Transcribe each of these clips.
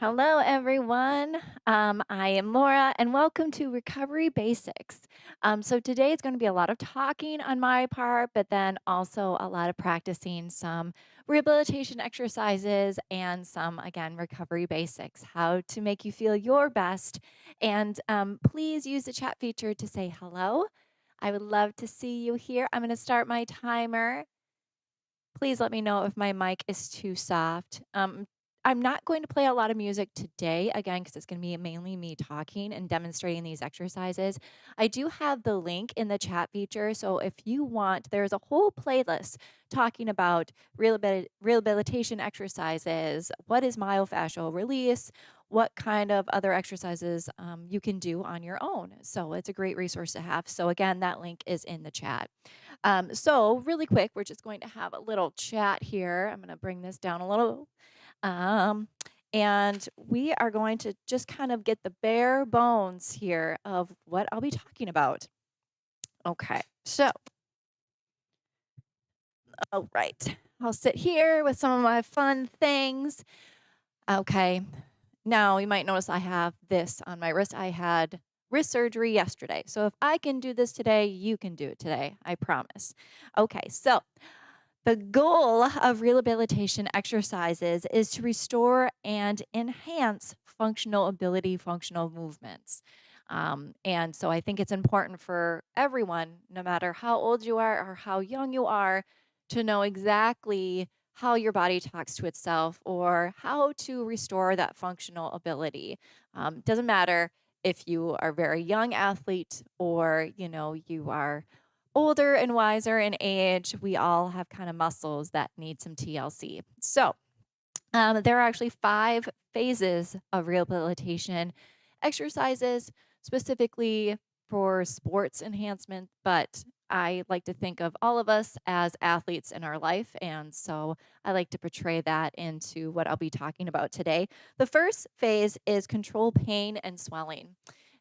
Hello, everyone. I am Laura, and welcome to Recovery Basics. So, today it's going to be a lot of talking on my part, but then also a lot of practicing some rehabilitation exercises and some, again, recovery basics, how to make you feel your best. And please use the chat feature to say hello. I would love to see you here. I'm going to start my timer. Please let me know if my mic is too soft. I'm not going to play a lot of music today, again, because it's going to be mainly me talking and demonstrating these exercises. I do have the link in the chat feature. So if you want, there's a whole playlist talking about rehabilitation exercises, what is myofascial release, what kind of other exercises you can do on your own. So it's a great resource to have. So again, that link is in the chat. So really quick, we're just going to have a little chat here. I'm going to bring this down a little. Um, and we are going to just kind of get the bare bones here of what I'll be talking about. Okay, so, all right. I'll sit here with some of my fun things. Okay. Now, you might notice I have this on my wrist. I had wrist surgery yesterday. So if I can do this today, you can do it today. I promise. Okay, so the goal of rehabilitation exercises is to restore and enhance functional ability, functional movements. And so I think it's important for everyone, no matter how old you are or how young you are, to know exactly how your body talks to itself or how to restore that functional ability. Doesn't matter if you are a very young athlete or you are older and wiser in age, we all have kind of muscles that need some TLC. So, there are actually 5 phases of rehabilitation exercises specifically for sports enhancement, but I like to think of all of us as athletes in our life. And so I like to portray that into what I'll be talking about today. The first phase is control pain and swelling.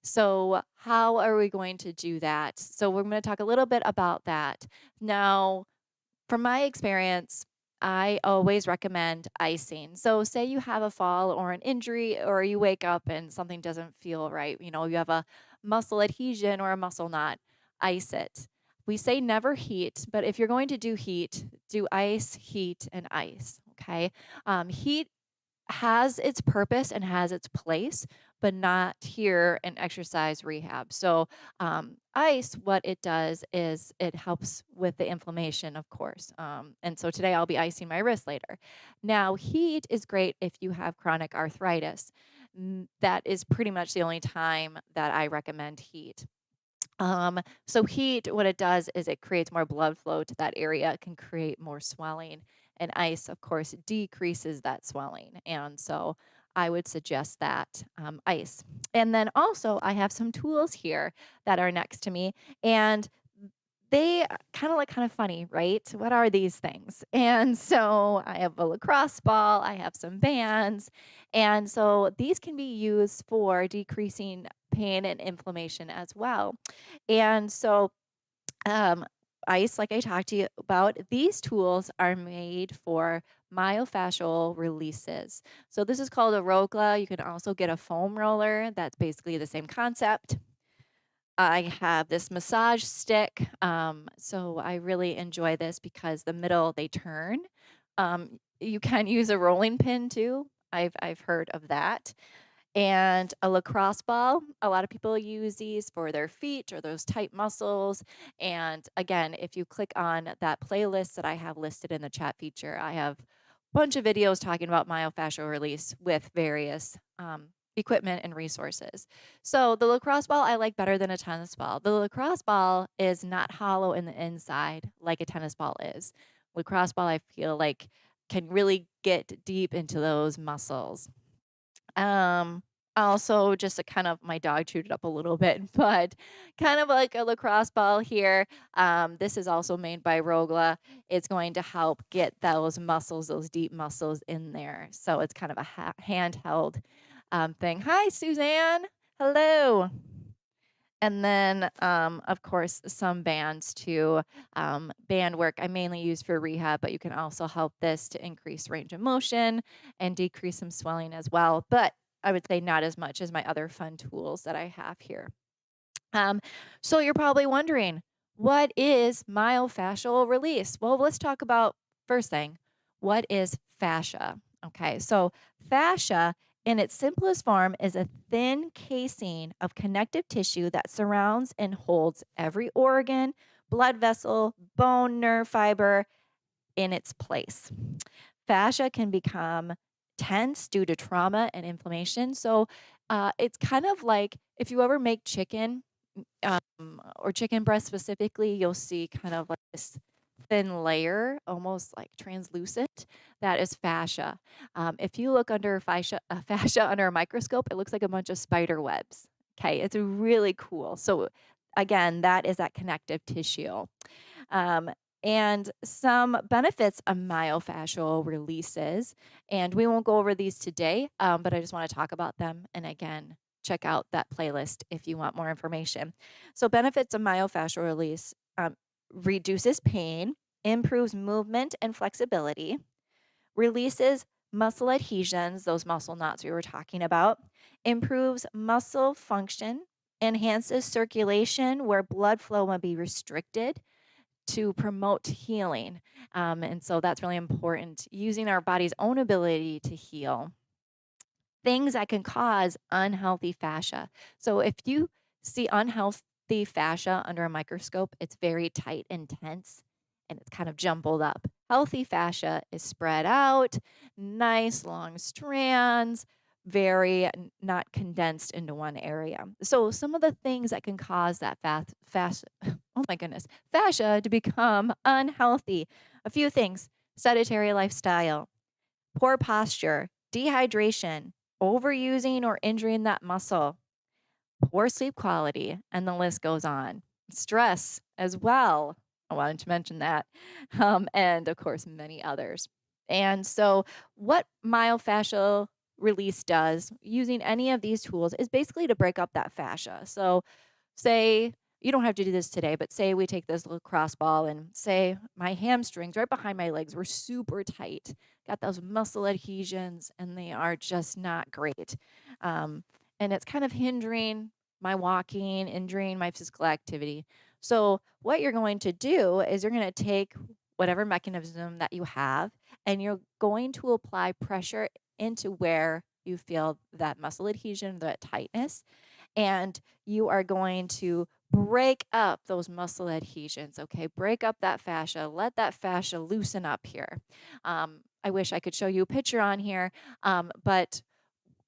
So, how are we going to do that? So, we're going to talk a little bit about that. Now, from my experience, I always recommend icing. So, say you have a fall or an injury, or you wake up and something doesn't feel right, you have a muscle adhesion or a muscle knot, ice it. We say never heat, but if you're going to do heat, do ice, heat, and ice. Okay. Heat has its purpose and has its place, but not here in exercise rehab. So, ice, what it does is it helps with the inflammation, of course. And so today I'll be icing my wrist later. Now, heat is great if you have chronic arthritis. That is pretty much the only time that I recommend heat. So heat, what it does is it creates more blood flow to that area. It can create more swelling. And ice, of course, decreases that swelling. And so I would suggest that ice. And then also, I have some tools here that are next to me. And they kind of funny, right? What are these things? And so I have a lacrosse ball, I have some bands. And so these can be used for decreasing pain and inflammation as well. And so, um, ice, like I talked to you about, these tools are made for myofascial releases. So this is called a rogla. You can also get a foam roller. That's basically the same concept. I have this massage stick. So I really enjoy this because the middle they turn. You can use a rolling pin too. I've heard of that. And a lacrosse ball. A lot of people use these for their feet or those tight muscles. And again, if you click on that playlist that I have listed in the chat feature, I have a bunch of videos talking about myofascial release with various equipment and resources. So the lacrosse ball I like better than a tennis ball. The lacrosse ball is not hollow in the inside like a tennis ball is. Lacrosse ball, I feel like, can really get deep into those muscles. Um, Also, just a kind of my dog chewed it up a little bit, but kind of like a lacrosse ball here. This is also made by Rogla. It's going to help get those muscles, those deep muscles in there. So it's kind of a handheld thing. Hi, Suzanne. Hello. And then, of course, some bands too. Band work I mainly use for rehab, but you can also help this to increase range of motion and decrease some swelling as well. But I would say not as much as my other fun tools that I have here. Um, so you're probably wondering, what is myofascial release? Well, let's talk about first thing, what is fascia? Okay, so fascia in its simplest form is a thin casing of connective tissue that surrounds and holds every organ, blood vessel, bone, nerve fiber in its place. Fascia can become tense due to trauma and inflammation. So it's kind of like if you ever make chicken or chicken breast specifically, you'll see kind of like this thin layer, almost like translucent. That is fascia. If you look under fascia under a microscope, it looks like a bunch of spider webs. Okay, it's really cool. So again, that is that connective tissue. Um, and some benefits of myofascial releases, and we won't go over these today, but I just want to talk about them. And again, check out that playlist if you want more information. So, benefits of myofascial release reduces pain, improves movement and flexibility, releases muscle adhesions, those muscle knots we were talking about, improves muscle function, enhances circulation where blood flow may be restricted to promote healing. And so that's really important, using our body's own ability to heal. Things that can cause unhealthy fascia. So if you see unhealthy fascia under a microscope, it's very tight and tense and it's kind of jumbled up. Healthy fascia is spread out, nice long strands, very not condensed into one area. So some of the things that can cause that fascia, oh my goodness, fascia to become unhealthy. A few things: sedentary lifestyle, poor posture, dehydration, overusing or injuring that muscle, poor sleep quality, and the list goes on. Stress as well. I wanted to mention that. And of course, many others. And so, what myofascial release does using any of these tools is basically to break up that fascia. So, say you don't have to do this today, but say we take this little cross ball and say my hamstrings right behind my legs were super tight, got those muscle adhesions, and they are just not great. And it's kind of hindering my walking, injuring my physical activity. So, what you're going to do is you're going to take whatever mechanism that you have and you're going to apply pressure into where you feel that muscle adhesion, that tightness, and you are going to break up those muscle adhesions. Okay, break up that fascia, let that fascia loosen up here. I wish I could show you a picture on here, but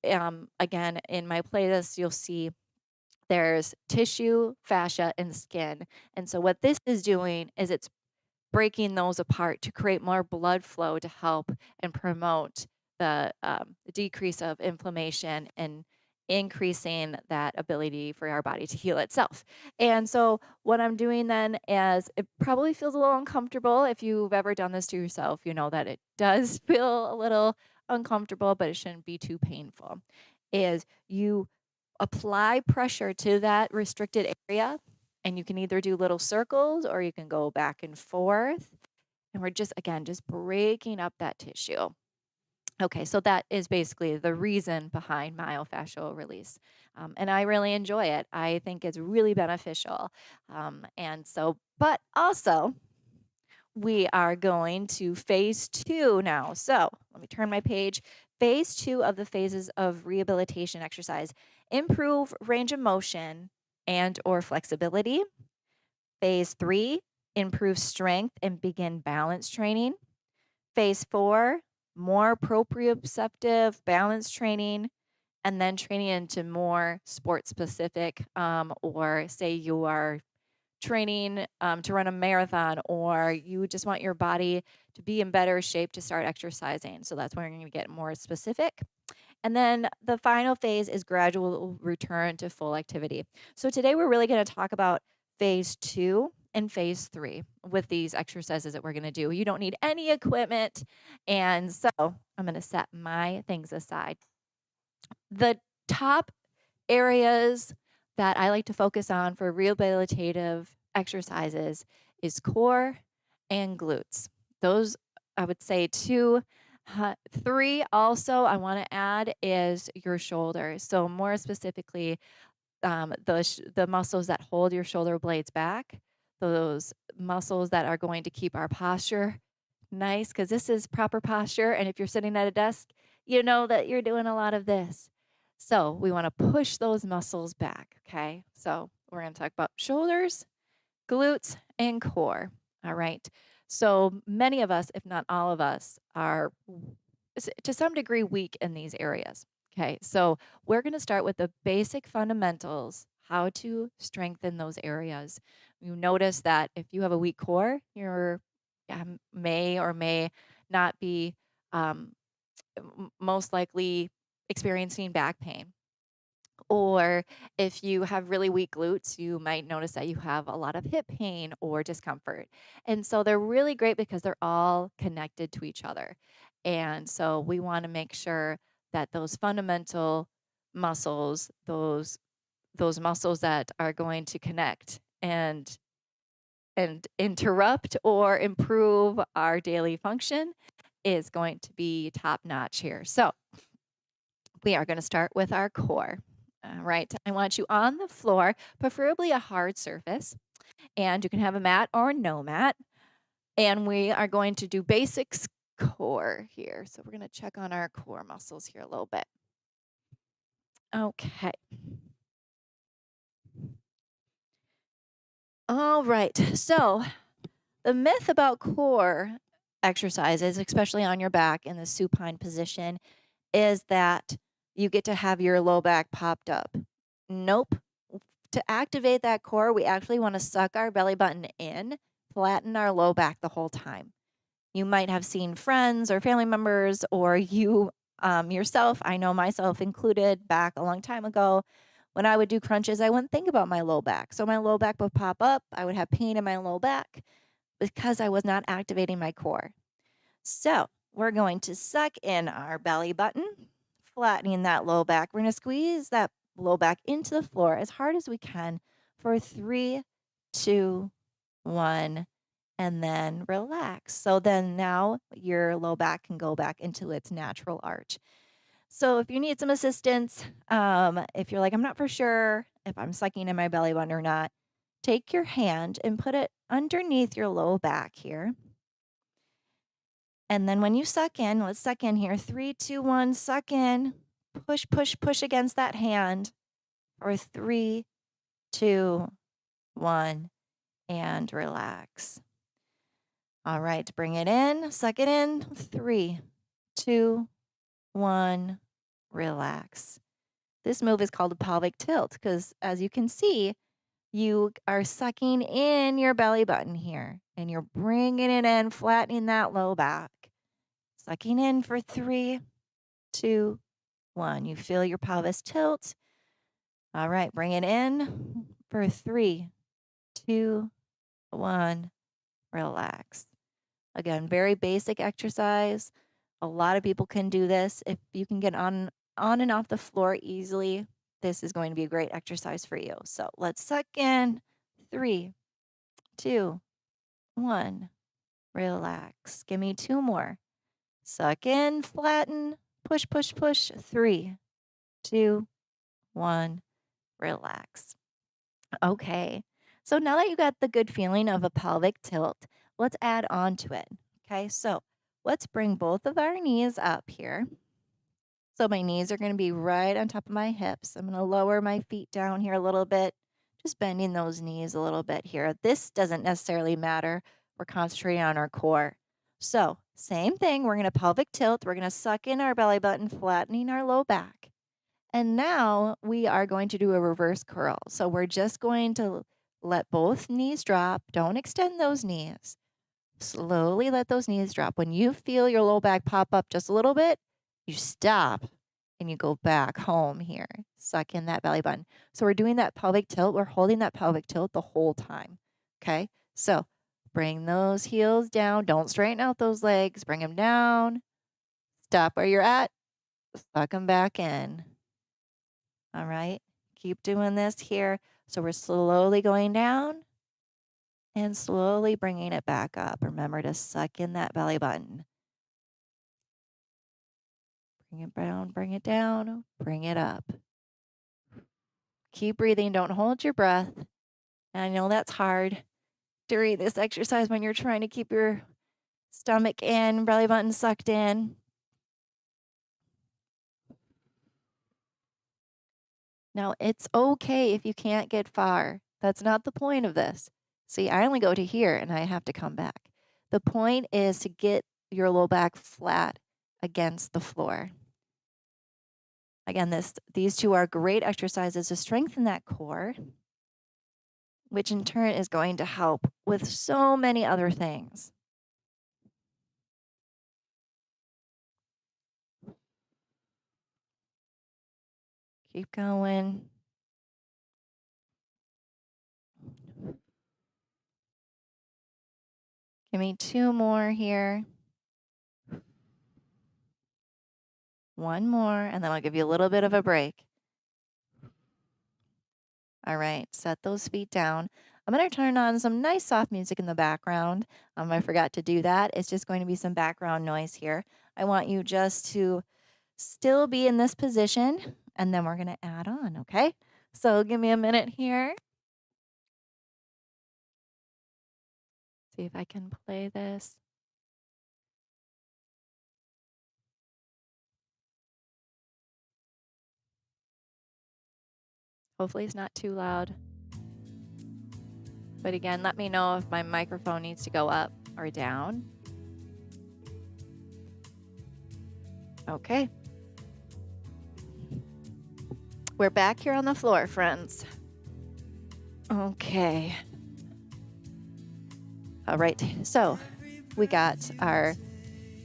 again, in my playlist, you'll see there's tissue, fascia, and skin. And so, what this is doing is it's breaking those apart to create more blood flow to help and promote the decrease of inflammation and increasing that ability for our body to heal itself. And so, what I'm doing then is it probably feels a little uncomfortable. If you've ever done this to yourself, you know that it does feel a little uncomfortable, but it shouldn't be too painful. Is you apply pressure to that restricted area, and you can either do little circles or you can go back and forth. And we're just, again, just breaking up that tissue. Okay, so that is basically the reason behind myofascial release. And I really enjoy it. I think it's really beneficial. And so, but also, we are going to phase 2 now. So let me turn my page. Phase 2 of the phases of rehabilitation exercise: improve range of motion and or flexibility. Phase 3, improve strength and begin balance training. Phase 4, more proprioceptive balance training, and then training into more sport specific, or say you are training to run a marathon, or you just want your body to be in better shape to start exercising. So that's when you're going to get more specific. And then the final phase is gradual return to full activity. So today we're really going to talk about phase 2 and phase 3 with these exercises that we're going to do. You don't need any equipment. And so I'm going to set my things aside. The top areas that I like to focus on for rehabilitative exercises is core and glutes. Those, I would say, two. Three also I want to add is your shoulders. So more specifically, the muscles that hold your shoulder blades back, those muscles that are going to keep our posture nice, because this is proper posture. And if you're sitting at a desk, you know that you're doing a lot of this. So we want to push those muscles back. Okay. So we're going to talk about shoulders, glutes, and core. All right. So many of us, if not all of us, are to some degree weak in these areas. Okay. So we're going to start with the basic fundamentals, how to strengthen those areas. You notice that if you have a weak core, you're may or may not be um, most likely experiencing back pain. Or if you have really weak glutes, you might notice that you have a lot of hip pain or discomfort. And so they're really great because they're all connected to each other. And so we want to make sure that those fundamental muscles, those muscles that are going to connect and interrupt or improve our daily function is going to be top notch here. So we are going to start with our core. All right. I want you on the floor, preferably a hard surface, and you can have a mat or no mat. And we are going to do basics core here. So we're going to check on our core muscles here a little bit. Okay. All right. So the myth about core exercises, especially on your back in the supine position, is that you get to have your low back popped up. Nope. To activate that core, we actually want to suck our belly button in, flatten our low back the whole time. You might have seen friends or family members or you yourself, I know myself included back a long time ago. When I would do crunches, I wouldn't think about my low back. So my low back would pop up. I would have pain in my low back because I was not activating my core. So we're going to suck in our belly button, flattening that low back. We're going to squeeze that low back into the floor as hard as we can for 3, 2, 1, and then relax. So then now your low back can go back into its natural arch. So if you need some assistance, if you're like, I'm not for sure if I'm sucking in my belly button or not, take your hand and put it underneath your low back here. And then when you suck in, let's suck in here. 3, 2, 1, suck in. Push, push, push against that hand for 3, 2, 1, and relax. All right, bring it in, suck it in. 3, 2, 1, relax. This move is called a pelvic tilt because as you can see, you are sucking in your belly button here and you're bringing it in, flattening that low back. Sucking in for 3, 2, 1. You feel your pelvis tilt. All right, bring it in for 3, 2, 1. Relax. Again, very basic exercise. A lot of people can do this. If you can get on and off the floor easily, this is going to be a great exercise for you. So let's suck in. 3, 2, 1. Relax. Give me 2 more. Suck in, flatten, push, push, push. 3, 2, 1. Relax. Okay. So now that you got the good feeling of a pelvic tilt, let's add on to it. Okay. So let's bring both of our knees up here. So my knees are going to be right on top of my hips. I'm going to lower my feet down here a little bit, just bending those knees a little bit here. This doesn't necessarily matter. We're concentrating on our core. So same thing. We're going to pelvic tilt. We're going to suck in our belly button, flattening our low back. And now we are going to do a reverse curl. So we're just going to let both knees drop. Don't extend those knees. Slowly let those knees drop. When you feel your low back pop up just a little bit, you stop and you go back home here. Suck in that belly button. So we're doing that pelvic tilt. We're holding that pelvic tilt the whole time. Okay. So bring those heels down. Don't straighten out those legs. Bring them down. Stop where you're at. Suck them back in. All right. Keep doing this here. So we're slowly going down and slowly bringing it back up. Remember to suck in that belly button. Bring it down, bring it down, bring it up. Keep breathing. Don't hold your breath. And I know that's hard during this exercise when you're trying to keep your stomach in, belly button sucked in. Now, it's okay if you can't get far. That's not the point of this. See, I only go to here and I have to come back. The point is to get your low back flat against the floor. Again, these two are great exercises to strengthen that core, which in turn is going to help with so many other things. Keep going. Give me 2 more here. 1 more, and then I'll give you a little bit of a break. All right, set those feet down. I'm going to turn on some nice soft music in the background. I forgot to do that. It's just going to be some background noise here. I want you just to still be in this position, and then we're going to add on, okay? So give me a minute here. See if I can play this. Hopefully it's not too loud. But again, let me know if my microphone needs to go up or down. Okay. We're back here on the floor, friends. Okay. All right, so we got our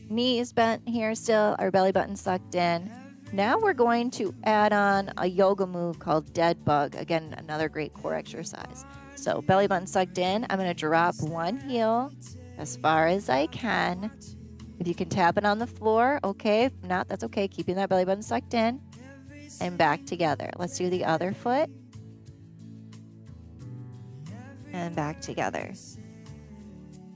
knees bent here still, our belly button sucked in. Now we're going to add on a yoga move called dead bug. Again, another great core exercise. So belly button sucked in. I'm going to drop one heel as far as I can. If you can tap it on the floor, okay. If not, that's okay. Keeping that belly button sucked in and back together. Let's do the other foot. And back together.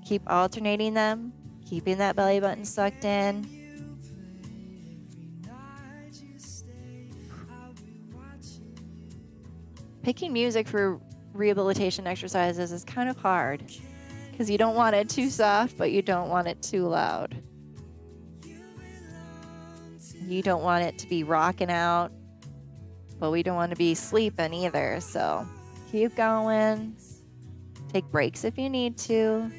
Keep alternating them, keeping that belly button sucked in. Picking music for rehabilitation exercises is kind of hard because you don't want it too soft, but you don't want it too loud. You don't want it to be rocking out, but we don't want to be sleeping either. So keep going. Take breaks if you need to.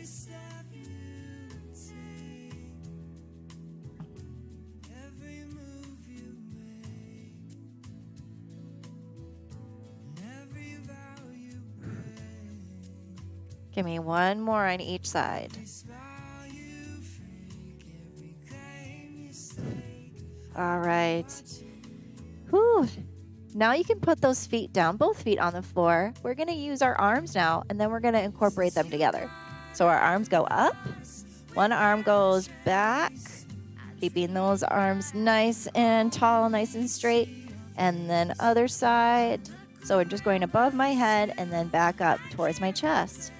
Give me one more on each side. All right. Whew. Now you can put those feet down, both feet on the floor. We're going to use our arms now, and then we're going to incorporate them together. So our arms go up. One arm goes back, keeping those arms nice and tall, nice and straight. And then other side. So we're just going above my head and then back up towards my chest.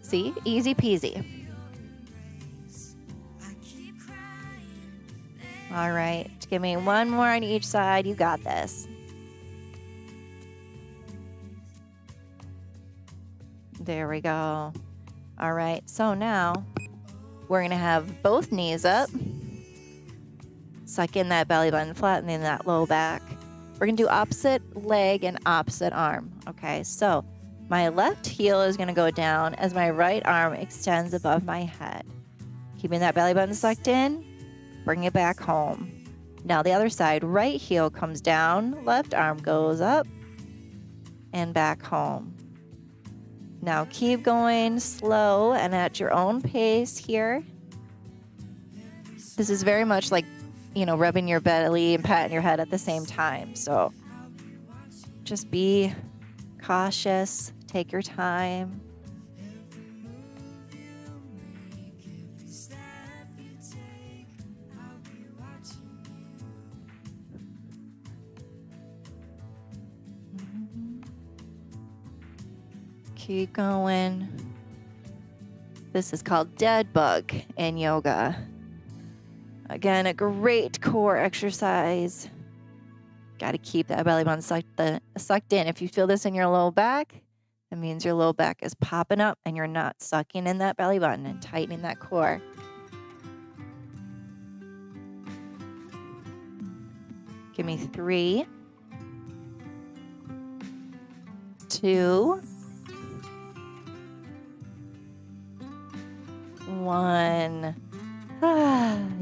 See? Easy peasy. All right. Give me one more on each side. You got this. There we go. All right. So now we're going to have both knees up. Suck in that belly button, flattening that low back. We're going to do opposite leg and opposite arm. Okay. So my left heel is going to go down as my right arm extends above my head. Keeping that belly button sucked in, bring it back home. Now the other side, right heel comes down, left arm goes up and back home. Now keep going slow and at your own pace here. This is very much like, rubbing your belly and patting your head at the same time. So just be cautious. Take your time. Keep going. This is called dead bug in yoga. Again, a great core exercise. Got to keep that belly button sucked in. If you feel this in your low back, that means your low back is popping up and you're not sucking in that belly button and tightening that core. Give me 3, 2, 1.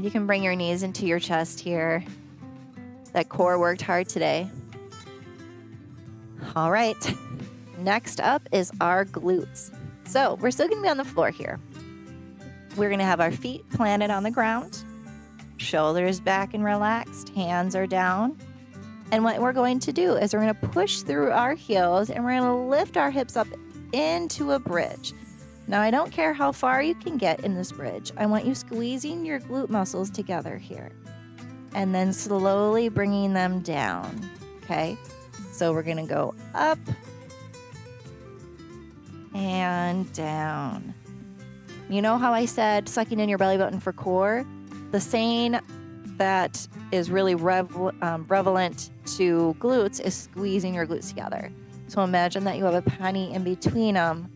You can bring your knees into your chest here. That core worked hard today. All right. Next up is our glutes. So we're still going to be on the floor here. We're going to have our feet planted on the ground, shoulders back and relaxed, hands are down. And what we're going to do is we're going to push through our heels and we're going to lift our hips up into a bridge. Now, I don't care how far you can get in this bridge. I want you squeezing your glute muscles together here and then slowly bringing them down, okay? So we're going to go up and down. You know how I said sucking in your belly button for core? The saying that is really prevalent to glutes is squeezing your glutes together. So imagine that you have a penny in between them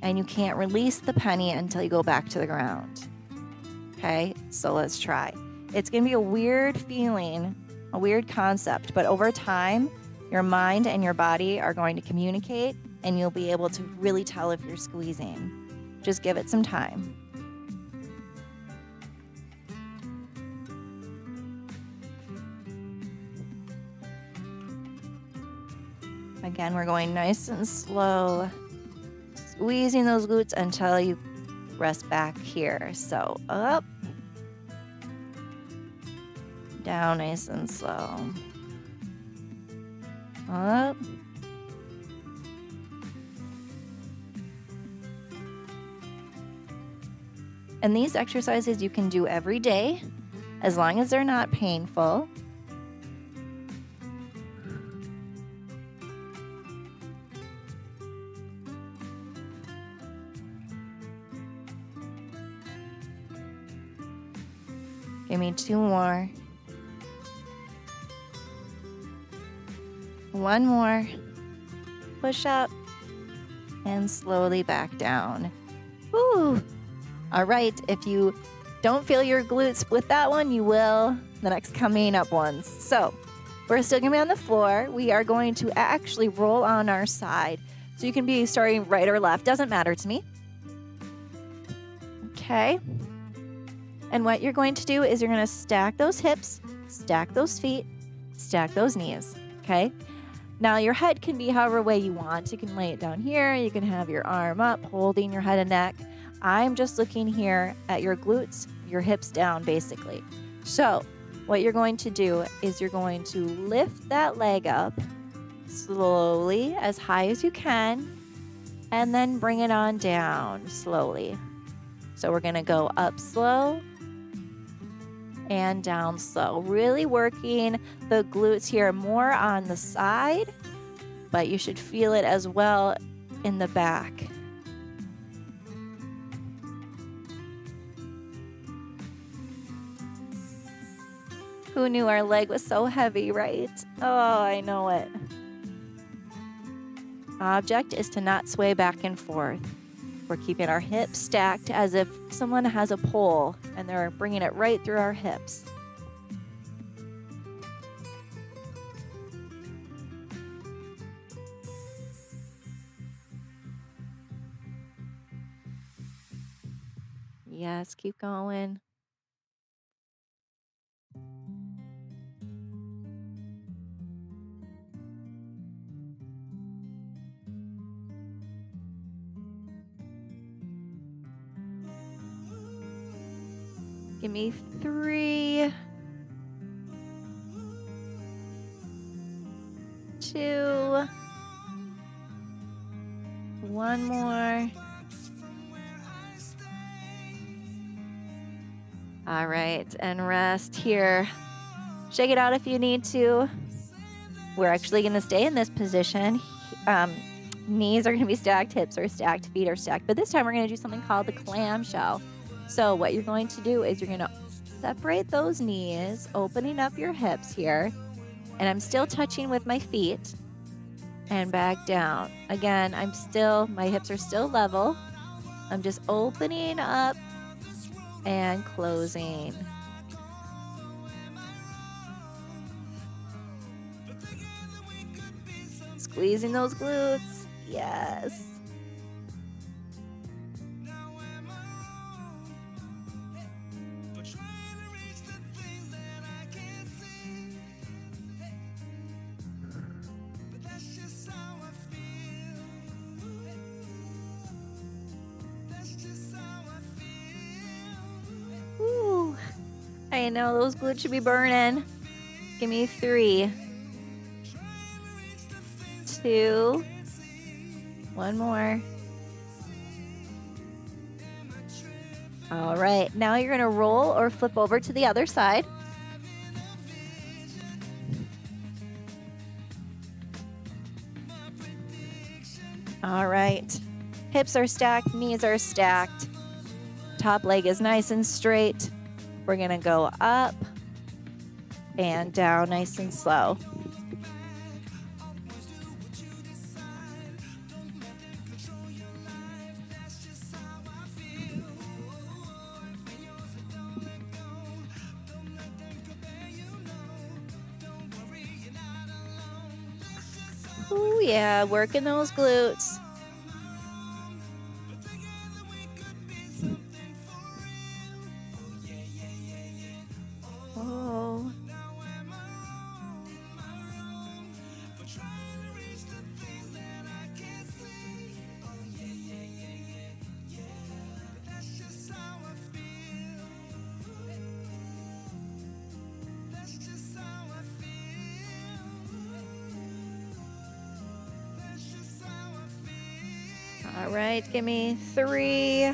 and you can't release the penny until you go back to the ground. Okay, so let's try. It's going to be a weird feeling, a weird concept, but over time, your mind and your body are going to communicate and you'll be able to really tell if you're squeezing. Just give it some time. Again, we're going nice and slow, squeezing those glutes until you rest back here. So up, down nice and slow, up, and these exercises you can do every day as long as they're not painful. Give me 2 more. 1 more. Push up and slowly back down. Woo! All right, if you don't feel your glutes with that one, you will the next coming up ones. So we're still gonna be on the floor. We are going to actually roll on our side. So you can be starting right or left, doesn't matter to me. Okay. And what you're going to do is you're going to stack those hips, stack those feet, stack those knees, okay? Now your head can be however way you want. You can lay it down here. You can have your arm up, holding your head and neck. I'm just looking here at your glutes, your hips down, basically. So what you're going to do is you're going to lift that leg up slowly, as high as you can, and then bring it on down slowly. So we're going to go up slow and down slow, really working the glutes here more on the side, but you should feel it as well in the back. Who knew our leg was so heavy, right? Oh, I know it. Object is to not sway back and forth. We're keeping our hips stacked as if someone has a pole and they're bringing it right through our hips. Yes, keep going. Give me 3, 2, 1 more. All right, and rest here. Shake it out if you need to. We're actually going to stay in this position Knees are going to be stacked, hips are stacked, feet are stacked. But this time we're going to do something called the clamshell. So what you're going to do is you're going to separate those knees, opening up your hips here. And I'm still touching with my feet and back down. Again, my hips are still level. I'm just opening up and closing. Squeezing those glutes. Yes. Ooh, I know those glutes should be burning. Give me 3, 2, 1 more. All right, now you're gonna roll or flip over to the other side. All right, hips are stacked, knees are stacked. Top leg is nice and straight. We're gonna go up and down nice and slow. Oh yeah, working those glutes. Oh. All right, give me 3,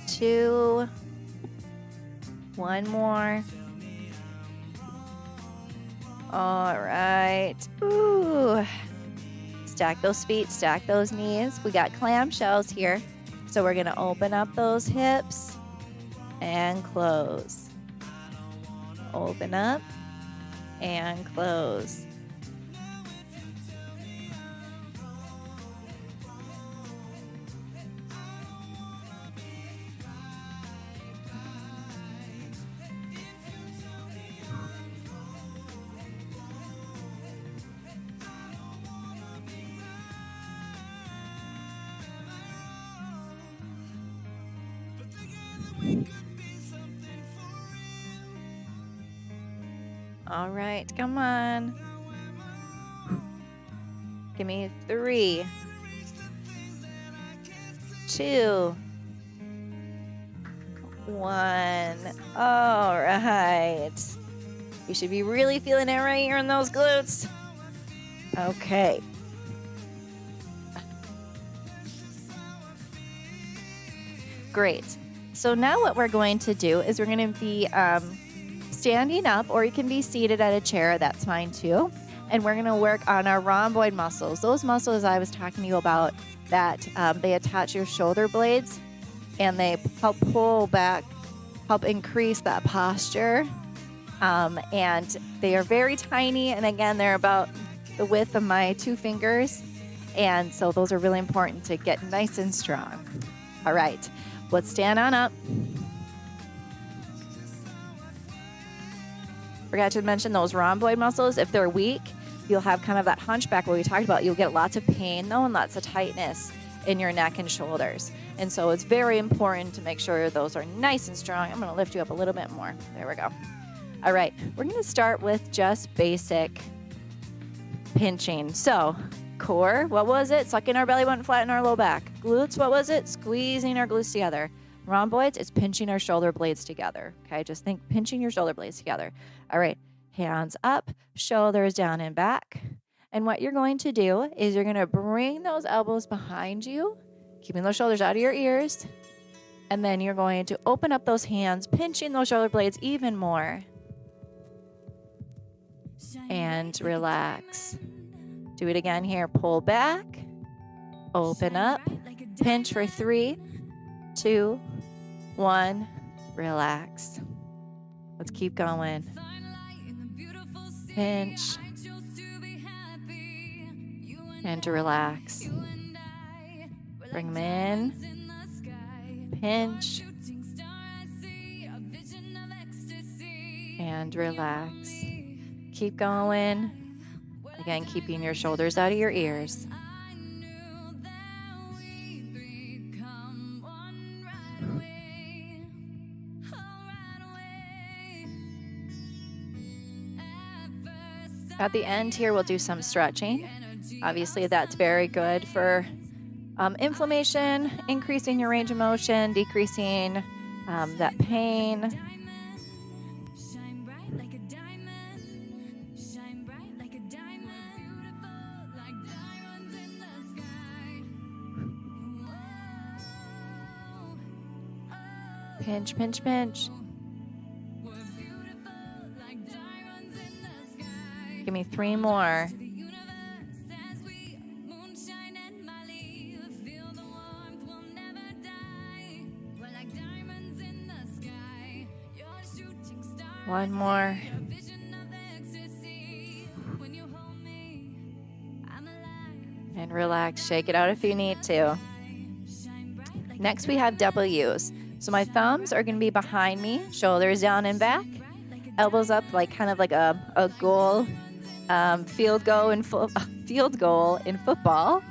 2, 1 more. All right. Ooh. Stack those feet, stack those knees. We got clamshells here. So we're going to open up those hips and close. Open up and close. All right, come on. Give me 3, 2, 1. All right. You should be really feeling it right here in those glutes. Okay. Great. So now what we're going to do is we're going to be standing up, or you can be seated at a chair. That's fine too. And we're going to work on our rhomboid muscles. Those muscles I was talking to you about that they attach your shoulder blades and they help pull back, help increase that posture. And they are very tiny. And again, they're about the width of my 2 fingers. And so those are really important to get nice and strong. All right, let's stand on up. Forgot to mention those rhomboid muscles. If they're weak, you'll have kind of that hunchback where we talked about. You'll get lots of pain though and lots of tightness in your neck and shoulders. And so it's very important to make sure those are nice and strong. I'm going to lift you up a little bit more. There we go. All right, we're going to start with just basic pinching. So core, what was it? Sucking our belly button, flatten our low back. Glutes, what was it? Squeezing our glutes together. Rhomboids, it's pinching our shoulder blades together. Okay, just think pinching your shoulder blades together. All right, hands up, shoulders down and back. And what you're going to do is you're going to bring those elbows behind you, keeping those shoulders out of your ears. And then you're going to open up those hands, pinching those shoulder blades even more. and relax. Do it again here. Pull back, open up, pinch for 3, 2, 1, relax. Let's keep going. Pinch and to relax. Bring them in, pinch and relax. Keep going. Again, keeping your shoulders out of your ears. At the end here, we'll do some stretching. Obviously, that's very good for inflammation, increasing your range of motion, decreasing that pain. Pinch, pinch, pinch. Give me 3 more. One more. And relax. Shake it out if you need to. Next, we have W's. So my thumbs are going to be behind me, shoulders down and back, elbows up, like kind of like a goal, field goal in football.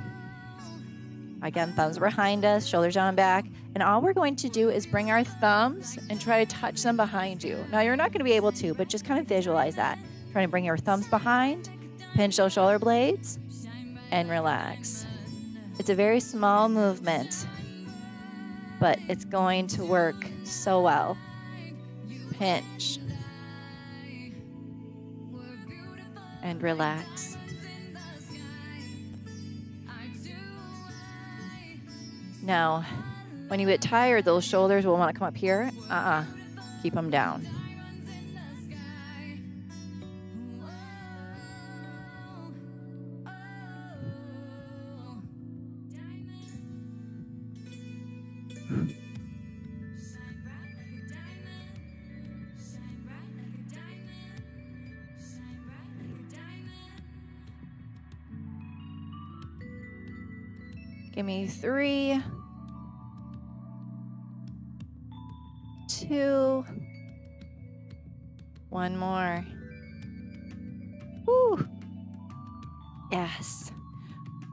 Again, thumbs behind us, shoulders down and back. And all we're going to do is bring our thumbs and try to touch them behind you. Now, you're not going to be able to, but just kind of visualize that. Trying to bring your thumbs behind, pinch those shoulder blades, and relax. It's a very small movement, but it's going to work so well. Pinch and relax. Now, when you get tired, those shoulders will want to come up here. Keep them down. Give me 3, 2, 1 more. Woo. Yes.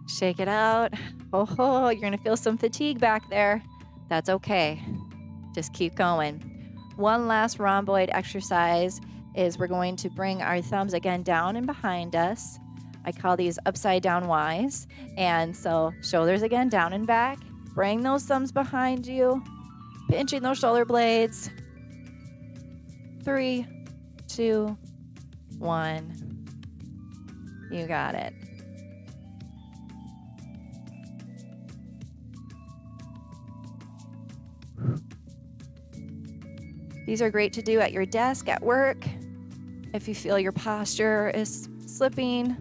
Shake it out. Oh, you're going to feel some fatigue back there. That's okay. Just keep going. One last rhomboid exercise is we're going to bring our thumbs again down and behind us. I call these upside down Ys. And so shoulders again down and back. Bring those thumbs behind you. Pinching those shoulder blades. 3, 2, 1. You got it. These are great to do at your desk, at work, if you feel your posture is slipping.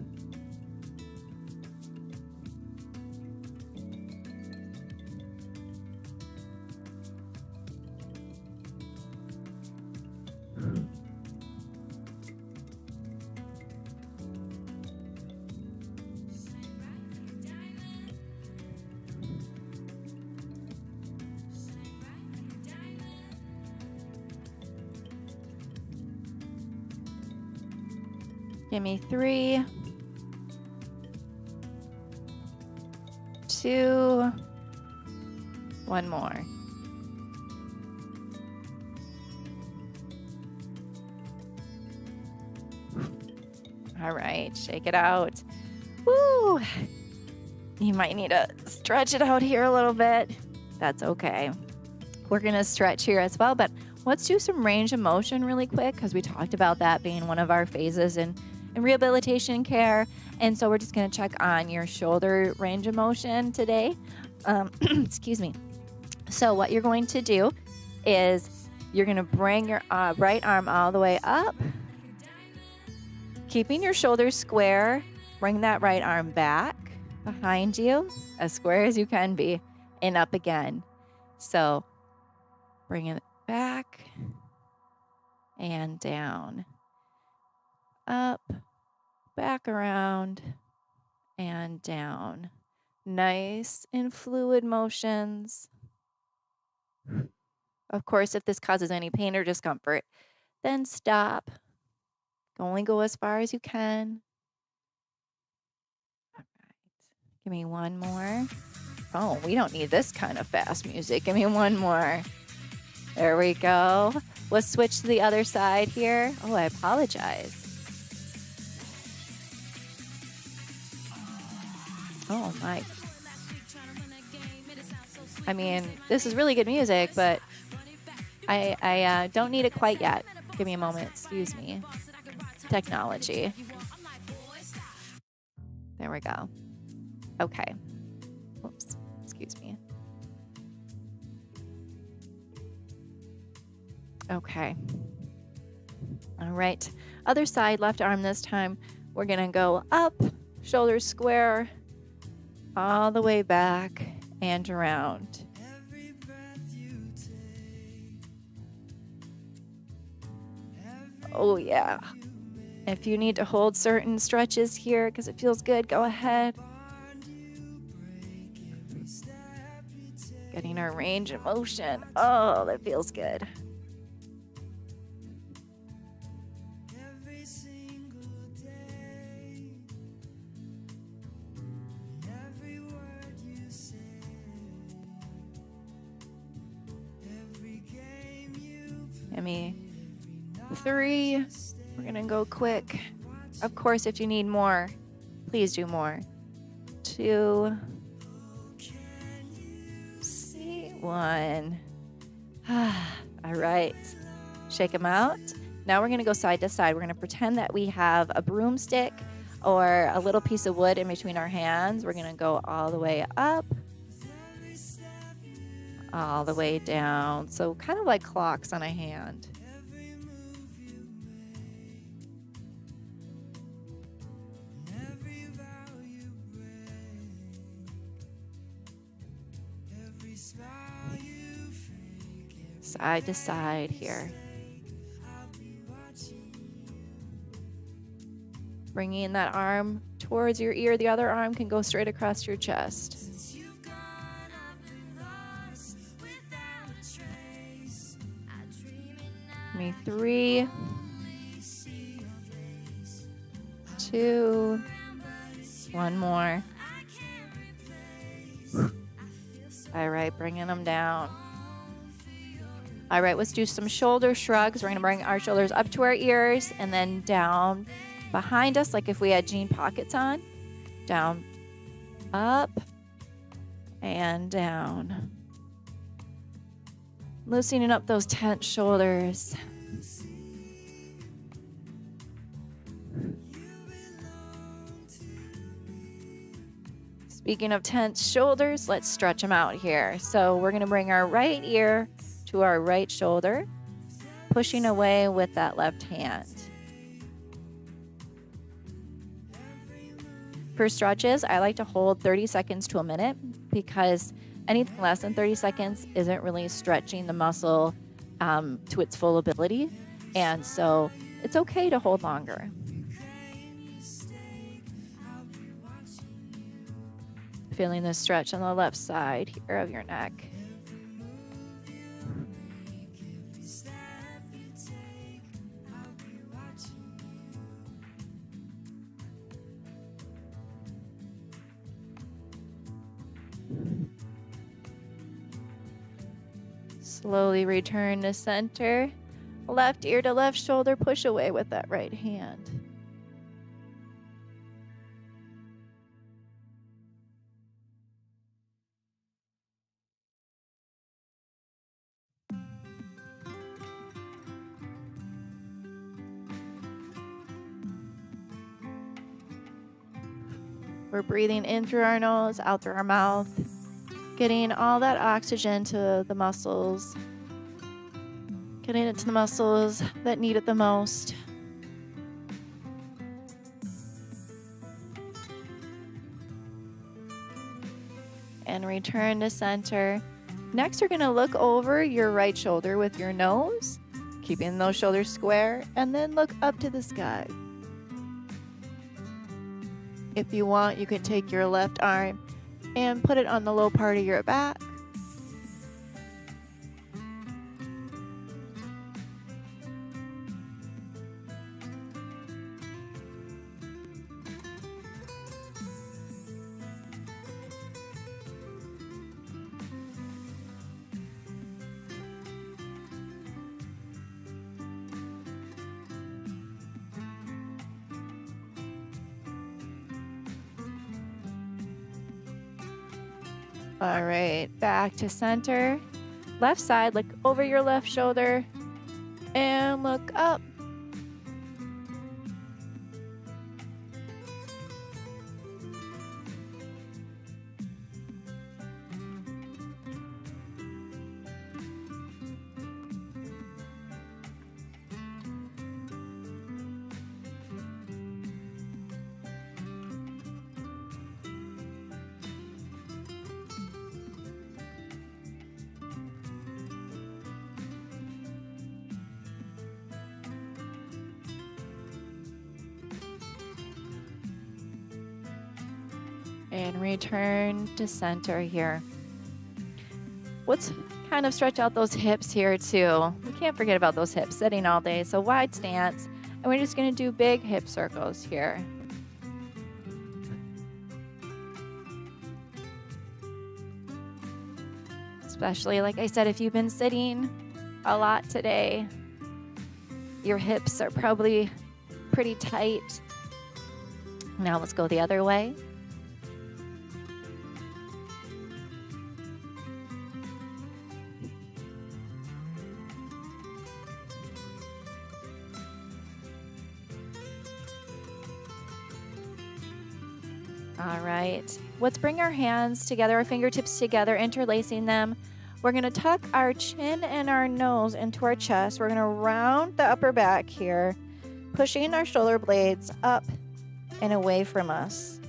Give me 3, 2, 1 more. All right, shake it out. Woo! You might need to stretch it out here a little bit. That's okay. We're going to stretch here as well, but let's do some range of motion really quick because we talked about that being one of our phases in rehabilitation care. And so we're just going to check on your shoulder range of motion today. Excuse me. So what you're going to do is you're going to bring your right arm all the way up. Keeping your shoulders square, bring that right arm back behind you, as square as you can be, and up again. So bring it back and down, up, back around, and down. Nice and fluid motions. Of course, if this causes any pain or discomfort, then stop. Only go as far as you can. All right. Give me one more. Oh, we don't need this kind of fast music. Give me one more. There we go. Let's switch to the other side here. Oh, I apologize. Oh my. I mean, this is really good music, but I don't need it quite yet. Give me a moment. Excuse me. Technology. There we go. Okay. Oops. Excuse me. Okay. All right. Other side, left arm this time. We're going to go up, shoulders square, all the way back and around. Oh, yeah. If you need to hold certain stretches here because it feels good, go ahead. Getting our range of motion. Oh, that feels good. Give me 3. We're going to go quick. Of course, if you need more, please do more. 2. 1. All right. Shake them out. Now we're going to go side to side. We're going to pretend that we have a broomstick or a little piece of wood in between our hands. We're going to go all the way up, all the way down. So kind of like clocks on a hand. Side to side here. Bringing that arm towards your ear. The other arm can go straight across your chest. Give me 3, 2, 1 more. All right, bringing them down. All right, let's do some shoulder shrugs. We're going to bring our shoulders up to our ears and then down behind us, like if we had jean pockets on. Down, up, and down. Loosening up those tense shoulders. Speaking of tense shoulders, let's stretch them out here. So we're going to bring our right ear to our right shoulder, pushing away with that left hand. For stretches, I like to hold 30 seconds to a minute because anything less than 30 seconds isn't really stretching the muscle to its full ability. And so it's okay to hold longer. Feeling the stretch on the left side here of your neck. Slowly return to center. Left ear to left shoulder, push away with that right hand. We're breathing in through our nose, out through our mouth, getting all that oxygen to the muscles, getting it to the muscles that need it the most. and return to center. Next, you're going to look over your right shoulder with your nose, keeping those shoulders square, and then look up to the sky. If you want, you can take your left arm and put it on the low part of your back. All right, back to center. Left side, look over your left shoulder and look up. And return to center here. Let's kind of stretch out those hips here too. We can't forget about those hips, sitting all day. So wide stance, and we're just gonna do big hip circles here. Especially, like I said, if you've been sitting a lot today, your hips are probably pretty tight. Now let's go the other way. All right, let's bring our hands together, our fingertips together, interlacing them. We're gonna tuck our chin and our nose into our chest. We're gonna round the upper back here, pushing our shoulder blades up and away from us.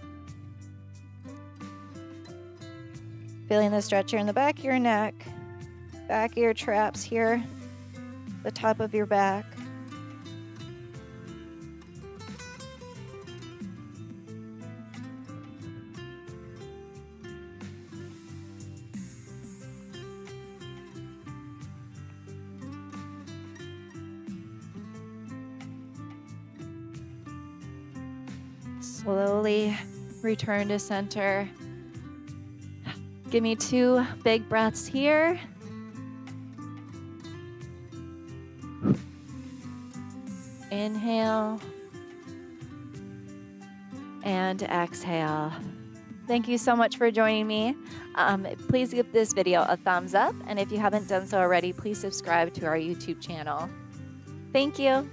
Feeling the stretch here in the back of your neck, back of your traps here, the top of your back. Slowly return to center. Give me 2 big breaths here. Inhale and exhale. Thank you so much for joining me. Please give this video a thumbs up, and if you haven't done so already, please subscribe to our YouTube channel. Thank you.